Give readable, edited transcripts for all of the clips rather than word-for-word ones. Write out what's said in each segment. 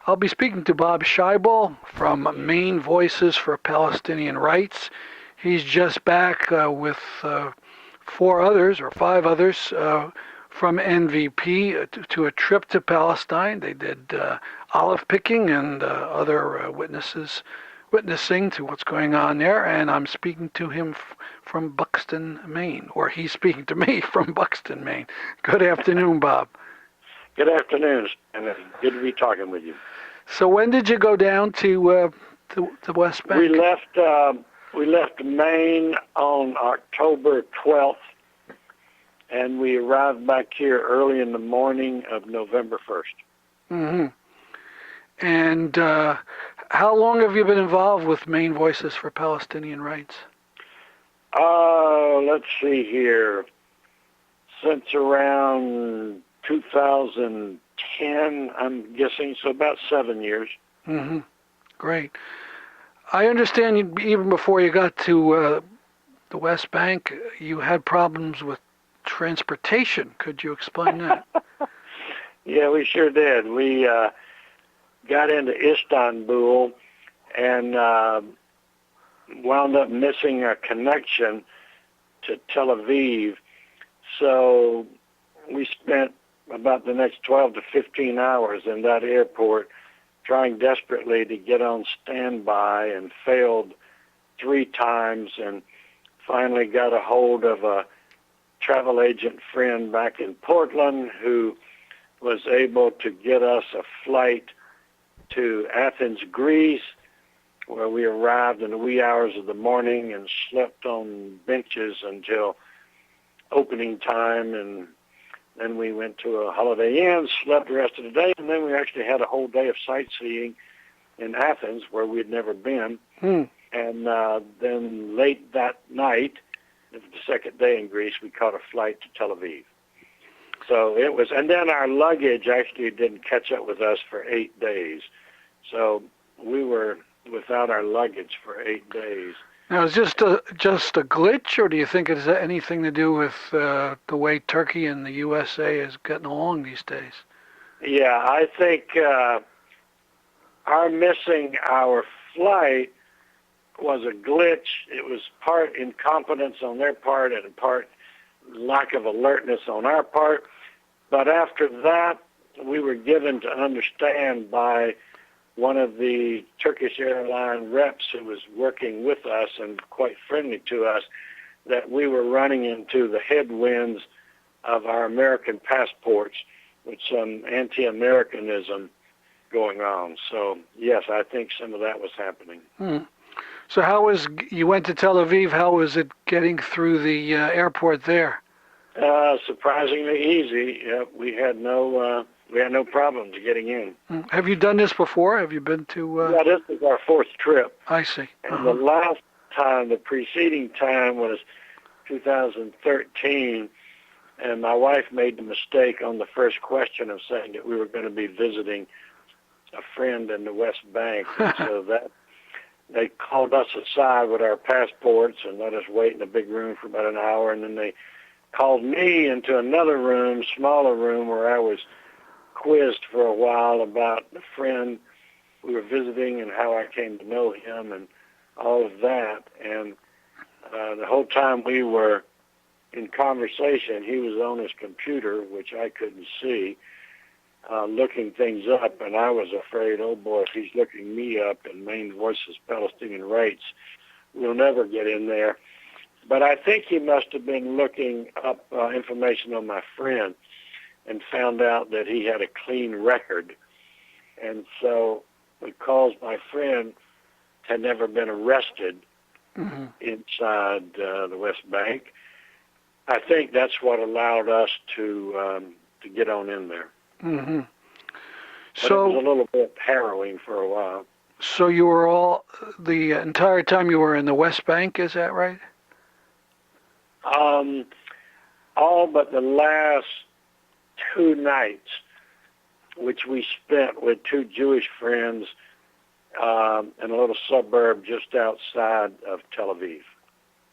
I'll be speaking to Bob Schiable from Maine Voices for Palestinian Rights. He's just back with four others or five others from NVP to a trip to Palestine. They did olive picking and other witnessing to what's going on there. And I'm speaking to him from Buxton, Maine, or he's speaking to me from Buxton, Maine. Good afternoon, Bob. Good afternoon, and it's good to be talking with you. So when did you go down to the West Bank? We left Maine on October 12th, and we arrived back here early in the morning of November 1st. Mm-hmm. And how long have you been involved with Maine Voices for Palestinian Rights? Let's see here. Since around 2010, I'm guessing, so about 7 years. Mm-hmm. Great. I understand even before you got to the West Bank, you had problems with transportation. Could you explain that? Yeah, we sure did. We got into Istanbul and wound up missing a connection to Tel Aviv. So we spent about the next 12 to 15 hours in that airport trying desperately to get on standby, and failed 3 times, and finally got a hold of a travel agent friend back in Portland who was able to get us a flight to Athens, Greece, where we arrived in the wee hours of the morning and slept on benches until opening time, and then we went to a Holiday Inn, slept the rest of the day, and then we actually had a whole day of sightseeing in Athens, where we had never been. And then late that night, the second day in Greece, we caught a flight to Tel Aviv. So it was, and then our luggage actually didn't catch up with us for 8 days. So we were without our luggage for 8 days. Now, is this just a glitch, or do you think it has anything to do with the way Turkey and the USA is getting along these days? Yeah, I think our missing our flight was a glitch. It was part incompetence on their part and part lack of alertness on our part. But after that, we were given to understand by one of the Turkish airline reps who was working with us and quite friendly to us, that we were running into the headwinds of our American passports with some anti-Americanism going on. So, yes, I think some of that was happening. So you went to Tel Aviv, how was it getting through the airport there? Surprisingly easy. We had no problems getting in. Have you done this before? Have you been to... Yeah, this is our 4th trip. I see. And the last time, the preceding time was 2013, and my wife made the mistake on the first question of saying that we were going to be visiting a friend in the West Bank. And so that they called us aside with our passports and let us wait in a big room for about an hour, and then they called me into another room, smaller room, where I was quizzed for a while about the friend we were visiting and how I came to know him and all of that. And the whole time we were in conversation, he was on his computer, which I couldn't see, looking things up, and I was afraid, oh boy, if he's looking me up in Maine Voices Palestinian Rights, we'll never get in there. But I think he must have been looking up information on my friend and found out that he had a clean record. And so, because my friend had never been arrested inside the West Bank, I think that's what allowed us to get on in there. But so, it was a little bit harrowing for a while. So you were the entire time you were in the West Bank, is that right? All but the last 2 nights, which we spent with 2 Jewish friends in a little suburb just outside of Tel Aviv.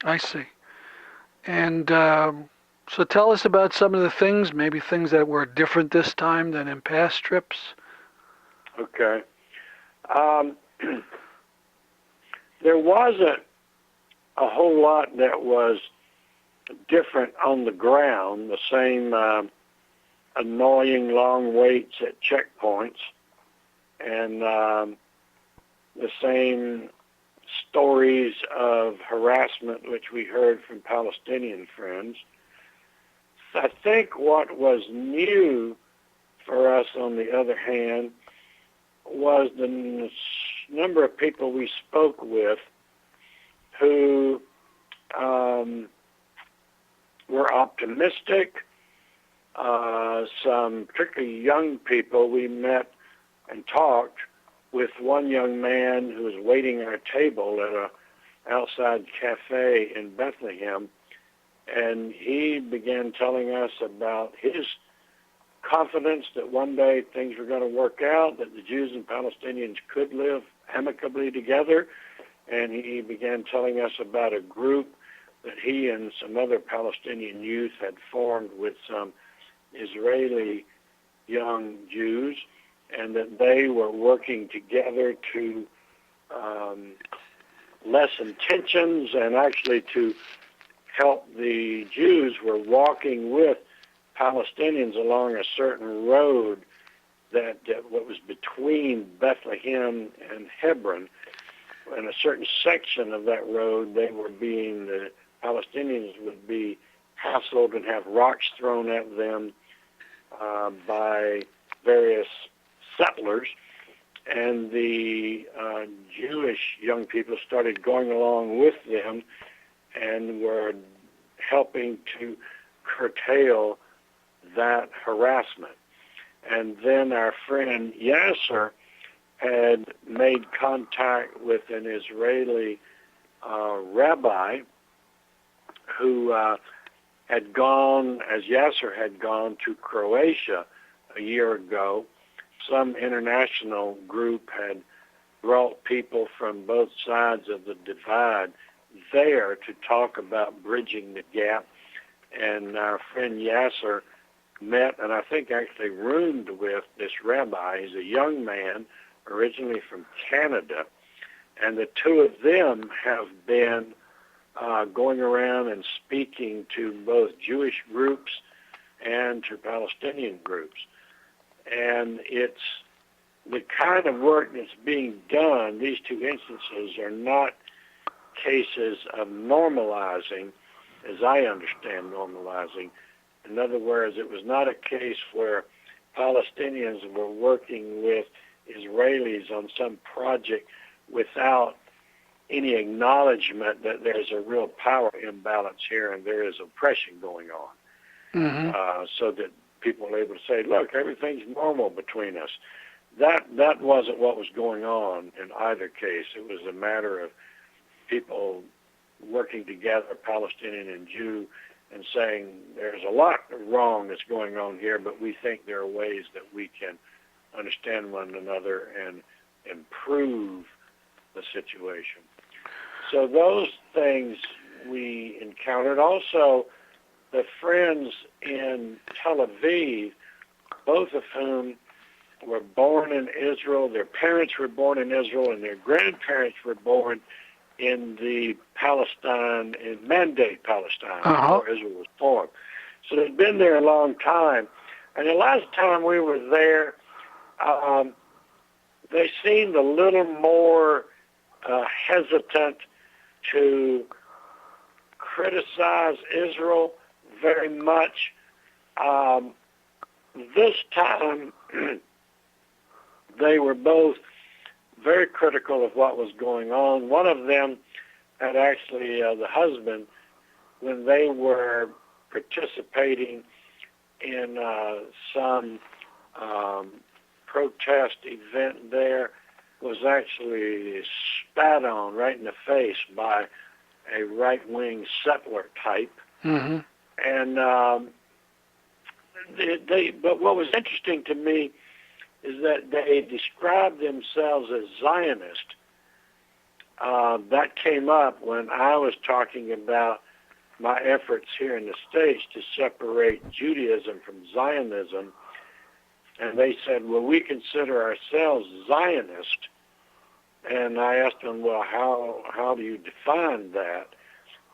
I see. And So tell us about some of the things, maybe things that were different this time than in past trips. Okay. Um, there wasn't a whole lot that was different on the ground, the same annoying long waits at checkpoints, and the same stories of harassment which we heard from Palestinian friends. I think what was new for us, on the other hand, was the number of people we spoke with who were optimistic. Some particularly young people we met and talked with. One young man who was waiting at our table at a outside cafe in Bethlehem, and he began telling us about his confidence that one day things were going to work out, that the Jews and Palestinians could live amicably together. And he began telling us about a group that he and some other Palestinian youth had formed with some Israeli young Jews, and that they were working together to lessen tensions and actually to help the Jews were walking with Palestinians along a certain road that what was between Bethlehem and Hebron. In a certain section of that road, the Palestinians would be hassled and have rocks thrown at them by various settlers, and the Jewish young people started going along with them and were helping to curtail that harassment. And then our friend Yasser had made contact with an Israeli rabbi who had gone, as Yasser had gone, to Croatia a year ago. Some international group had brought people from both sides of the divide there to talk about bridging the gap. And our friend Yasser met, and I think actually roomed with, this rabbi. He's a young man, originally from Canada, and the two of them have been going around and speaking to both Jewish groups and to Palestinian groups. And it's the kind of work that's being done. These two instances are not cases of normalizing, as I understand normalizing. In other words, it was not a case where Palestinians were working with Israelis on some project without any acknowledgement that there's a real power imbalance here and there is oppression going on. Mm-hmm. So that people were able to say, look, everything's normal between us. That wasn't what was going on in either case. It was a matter of people working together, Palestinian and Jew, and saying there's a lot wrong that's going on here, but we think there are ways that we can understand one another and improve the situation. So those things we encountered. Also, the friends in Tel Aviv, both of whom were born in Israel, their parents were born in Israel, and their grandparents were born in the Palestine, in Mandate Palestine, where Israel was formed. So they'd been there a long time. And the last time we were there, they seemed a little more hesitant to criticize Israel very much. This time, they were both very critical of what was going on. One of them had actually, the husband, when they were participating in some protest event there, was actually spat on right in the face by a right-wing settler type. Mm-hmm. And but what was interesting to me is that they described themselves as Zionist. That came up when I was talking about my efforts here in the States to separate Judaism from Zionism. And they said, well, we consider ourselves Zionist. And I asked them, well, how do you define that?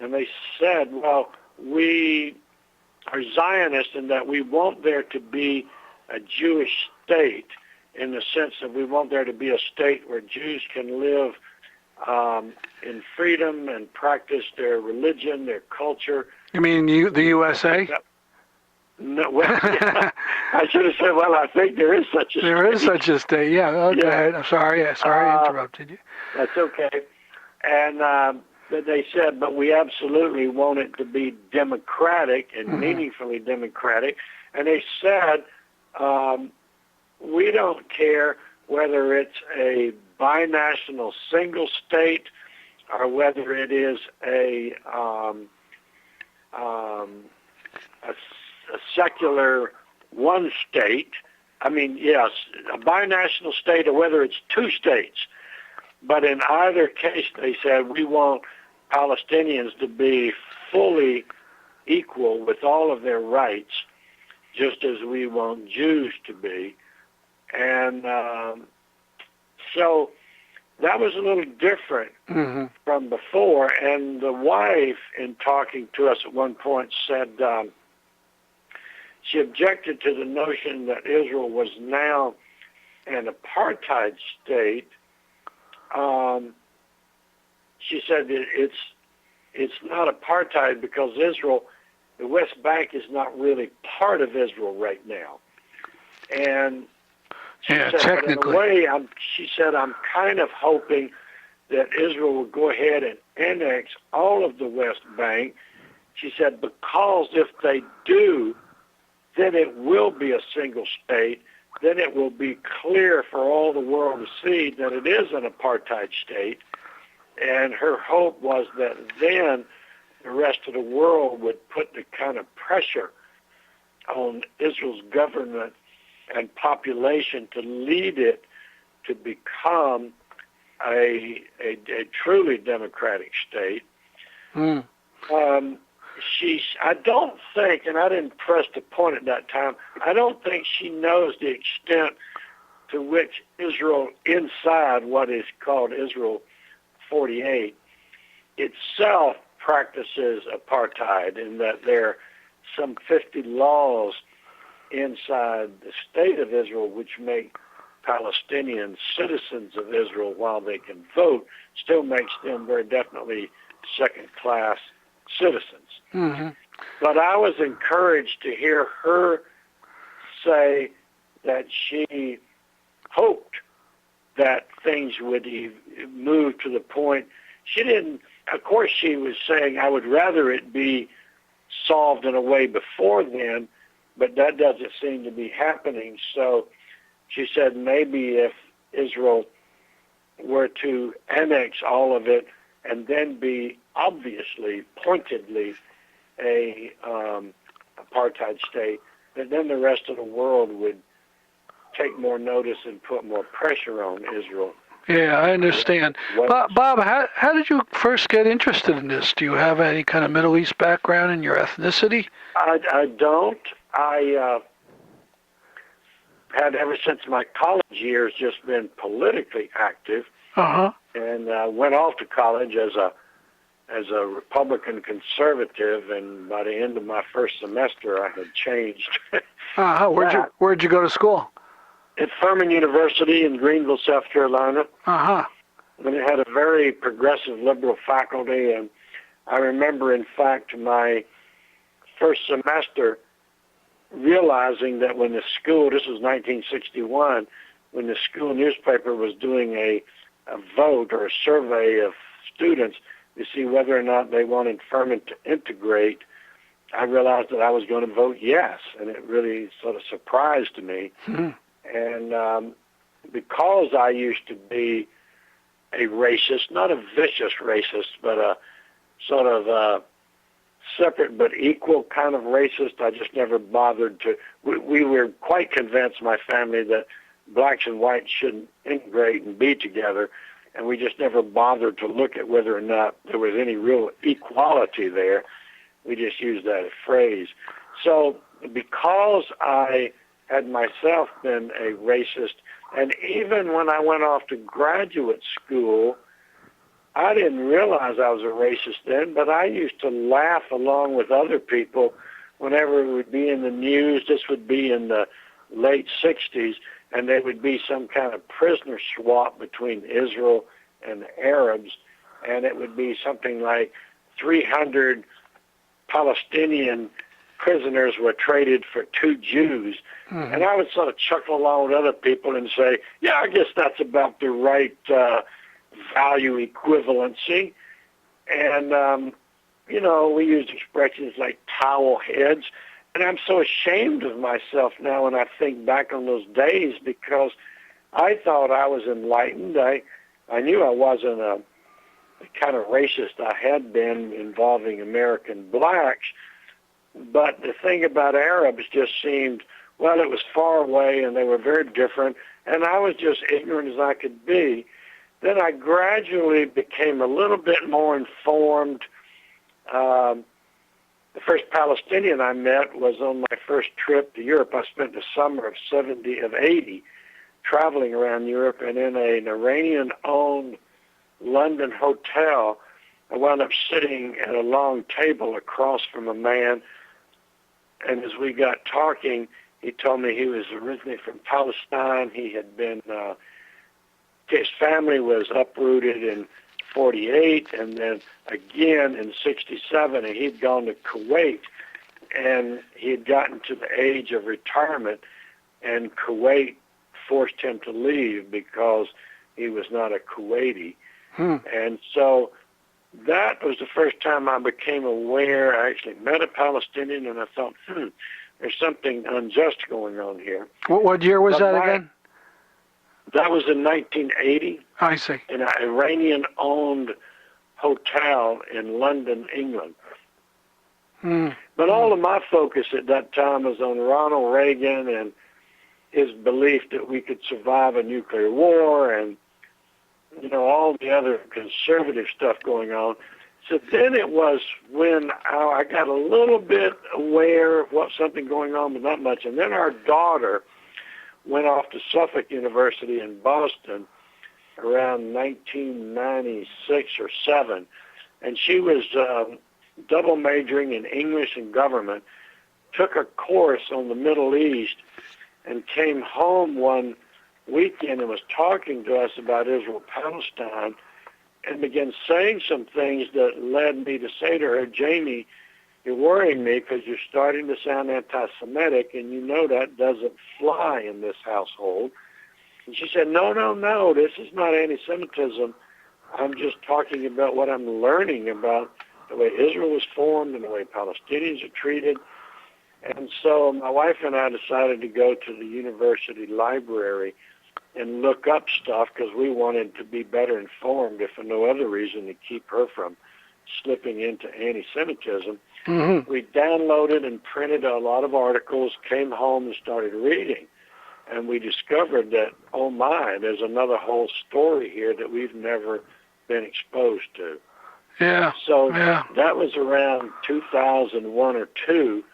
And they said, well, we are Zionists in that we want there to be a Jewish state, in the sense that we want there to be a state where Jews can live in freedom and practice their religion, their culture. You mean the USA? No, well, yeah. I should have said, well, I think there is such a state. There is such a state, yeah. Okay, yeah. I'm sorry I interrupted you. That's okay. And they said, but we absolutely want it to be democratic and meaningfully democratic. And they said, we don't care whether it's a binational single state or whether it is a secular one state. I mean, yes, a binational state or whether it's two states. But in either case, they said, we want Palestinians to be fully equal with all of their rights, just as we want Jews to be. And so that was a little different from before. And the wife, in talking to us at one point, said she objected to the notion that Israel was now an apartheid state. She said that it's not apartheid because Israel, the West Bank is not really part of Israel right now. And she said, technically. but in a way, she said, I'm kind of hoping that Israel will go ahead and annex all of the West Bank. She said, because if they do, then it will be a single state. Then it will be clear for all the world to see that it is an apartheid state. And her hope was that then the rest of the world would put the kind of pressure on Israel's government and population to lead it to become a truly democratic state. I don't think, and I didn't press the point at that time, I don't think she knows the extent to which Israel, inside what is called Israel 48, itself practices apartheid, in that there are some 50 laws inside the state of Israel which make Palestinians citizens of Israel while they can vote, still makes them very definitely second-class citizens. But I was encouraged to hear her say that she hoped that things would move to the point. She didn't, of course she was saying, I would rather it be solved in a way before then, but that doesn't seem to be happening. So she said maybe if Israel were to annex all of it and then be obviously, pointedly a apartheid state, that then the rest of the world would take more notice and put more pressure on Israel. Yeah, I understand. Bob, how did you first get interested in this? Do you have any kind of Middle East background in your ethnicity? I don't. I had, ever since my college years, just been politically active. And went off to college as a Republican conservative, and by the end of my first semester, I had changed. Where'd you go to school? At Furman University in Greenville, South Carolina. And it had a very progressive liberal faculty, and I remember, in fact, my first semester realizing that when the school, this was 1961, when the school newspaper was doing a vote or a survey of students to see whether or not they wanted Furman to integrate, I realized that I was going to vote yes, and it really sort of surprised me. And because I used to be a racist, not a vicious racist, but a sort of separate but equal kind of racist, I just never bothered to. We were quite convinced, my family, that blacks and whites shouldn't integrate and be together, and we just never bothered to look at whether or not there was any real equality there. We just use that phrase. So because I had myself been a racist, and even when I went off to graduate school, I didn't realize I was a racist then, but I used to laugh along with other people whenever it would be in the news. This would be in the late 60s, and there would be some kind of prisoner swap between Israel and the Arabs, and it would be something like 300 Palestinian prisoners were traded for 2 Jews. Mm-hmm. And I would sort of chuckle along with other people and say, yeah, I guess that's about the right value equivalency. And, you know, we used expressions like towel heads. And I'm so ashamed of myself now when I think back on those days, because I thought I was enlightened. I knew I wasn't the kind of racist I had been involving American blacks. But the thing about Arabs just seemed, well, it was far away and they were very different. And I was just ignorant as I could be. Then I gradually became a little bit more informed. The first Palestinian I met was on my first trip to Europe. I spent the summer of 80 traveling around Europe, and in an Iranian-owned London hotel, I wound up sitting at a long table across from a man, and as we got talking, he told me he was originally from Palestine. He had been, his family was uprooted in 48, and then again in 67, and he'd gone to Kuwait, and he had gotten to the age of retirement, and Kuwait forced him to leave because he was not a Kuwaiti. And so that was the first time I became aware. I actually met a Palestinian, and I thought, there's something unjust going on here. What year was that again? That was in 1980. I see. In an Iranian-owned hotel in London, England. But all of my focus at that time was on Ronald Reagan and his belief that we could survive a nuclear war and, you know, all the other conservative stuff going on. So then it was when I got a little bit aware of what something going on, but not much. And then our daughter went off to Suffolk University in Boston around 1996 or 7, and she was double majoring in English and government, took a course on the Middle East, and came home one weekend and was talking to us about Israel-Palestine, and began saying some things that led me to say to her, Jamie, you're worrying me because you're starting to sound anti-Semitic, and you know that doesn't fly in this household. And she said, no, this is not anti-Semitism. I'm just talking about what I'm learning about the way Israel was formed and the way Palestinians are treated. And so my wife and I decided to go to the university library and look up stuff because we wanted to be better informed, if for no other reason, to keep her from slipping into anti-Semitism. We downloaded and printed a lot of articles, came home and started reading. And we discovered that, oh my, there's another whole story here that we've never been exposed to. So that was around 2001 or 2.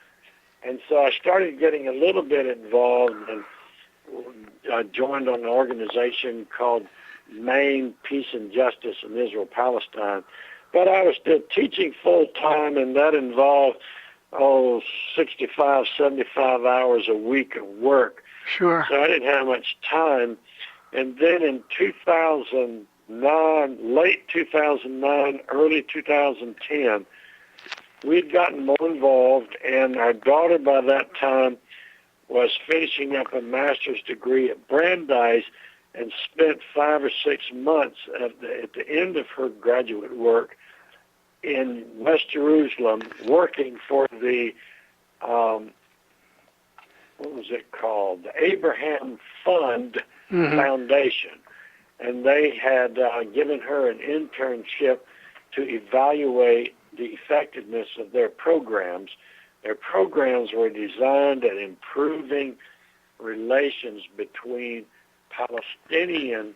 And so I started getting a little bit involved, and I joined an organization called Maine Peace and Justice in Israel-Palestine. But I was still teaching full-time, and that involved, 65, 75 hours a week of work. Sure. So I didn't have much time. And then in 2009, late 2009, early 2010, we'd gotten more involved, and our daughter by that time was finishing up a master's degree at Brandeis and spent 5 or 6 months at the end of her graduate work in West Jerusalem working for the, what was it called? The Abraham Fund Foundation. And they had given her an internship to evaluate the effectiveness of their programs. Their programs were designed at improving relations between Palestinian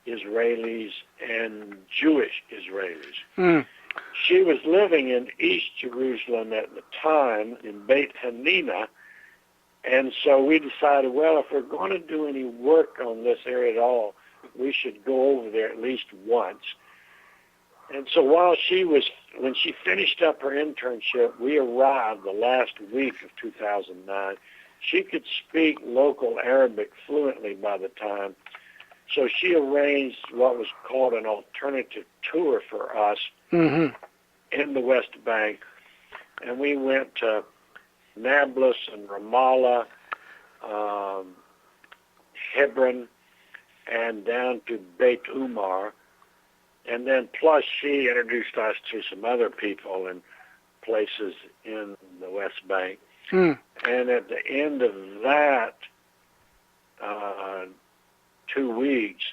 Israelis and Jewish Israelis. She was living in East Jerusalem at the time, in Beit Hanina, and so we decided, well, if we're going to do any work on this area at all, we should go over there at least once. And so when she finished up her internship, we arrived the last week of 2009. She could speak local Arabic fluently by the time, so she arranged what was called an alternative tour for us in the West Bank. And we went to Nablus and Ramallah, Hebron, and down to Beit Umar. And then plus she introduced us to some other people and places in the West Bank. And at the end of that 2 weeks,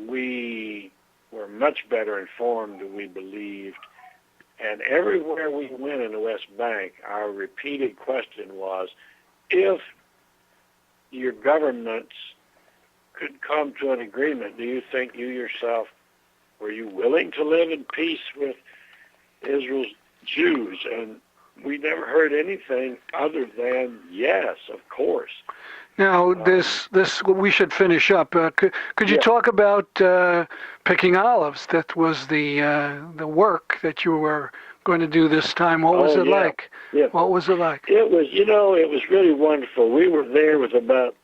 we were much better informed than we believed. And everywhere we went in the West Bank, our repeated question was, if your governments could come to an agreement, do you think you yourself, were you willing to live in peace with Israel's Jews? And we never heard anything other than yes, of course. Now, this we should finish up. Could you talk about picking olives? That was the work that you were going to do this time. What was it like? Yeah. What was it like? It was, it was really wonderful. We were there with about,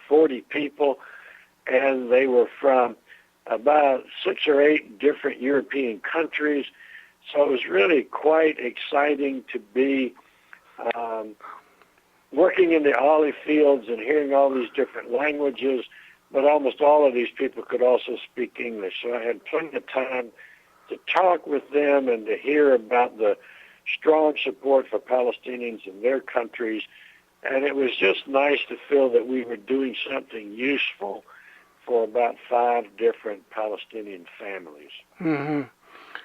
40 people, and they were from about 6 or 8 different European countries. So it was really quite exciting to be working in the olive fields and hearing all these different languages, but almost all of these people could also speak English. So I had plenty of time to talk with them and to hear about the strong support for Palestinians in their countries. And it was just nice to feel that we were doing something useful for about 5 different Palestinian families.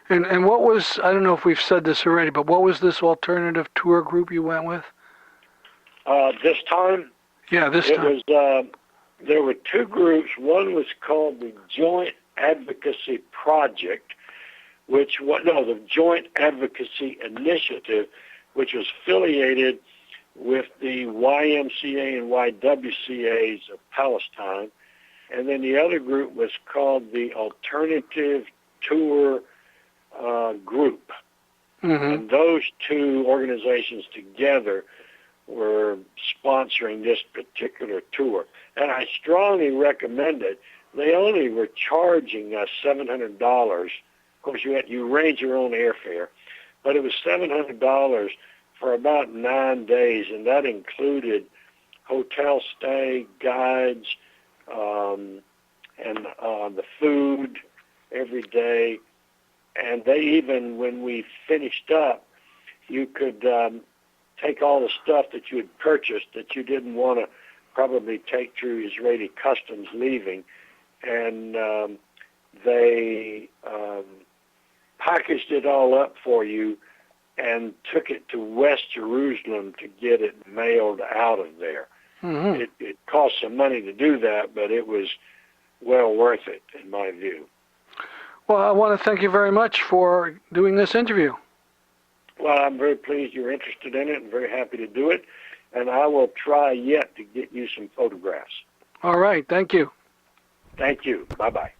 And what was, I don't know if we've said this already, but what was this alternative tour group you went with? This time? Yeah, this time. It was, there were 2 groups. One was called the Joint Advocacy Project, the Joint Advocacy Initiative, which was affiliated with the YMCA and YWCAs of Palestine. And then the other group was called the Alternative Tour Group. And those 2 organizations together were sponsoring this particular tour. And I strongly recommend it. They only were charging us $700. Of course, you arrange your own airfare, but it was $700 for about 9 days, and that included hotel stay, guides, and the food every day. And they even, when we finished up, you could take all the stuff that you had purchased that you didn't want to probably take through Israeli customs leaving, and they packaged it all up for you and took it to West Jerusalem to get it mailed out of there. It cost some money to do that, but it was well worth it, in my view. Well, I want to thank you very much for doing this interview. Well, I'm very pleased you're interested in it and very happy to do it. And I will try yet to get you some photographs. All right. Thank you. Thank you. Bye-bye.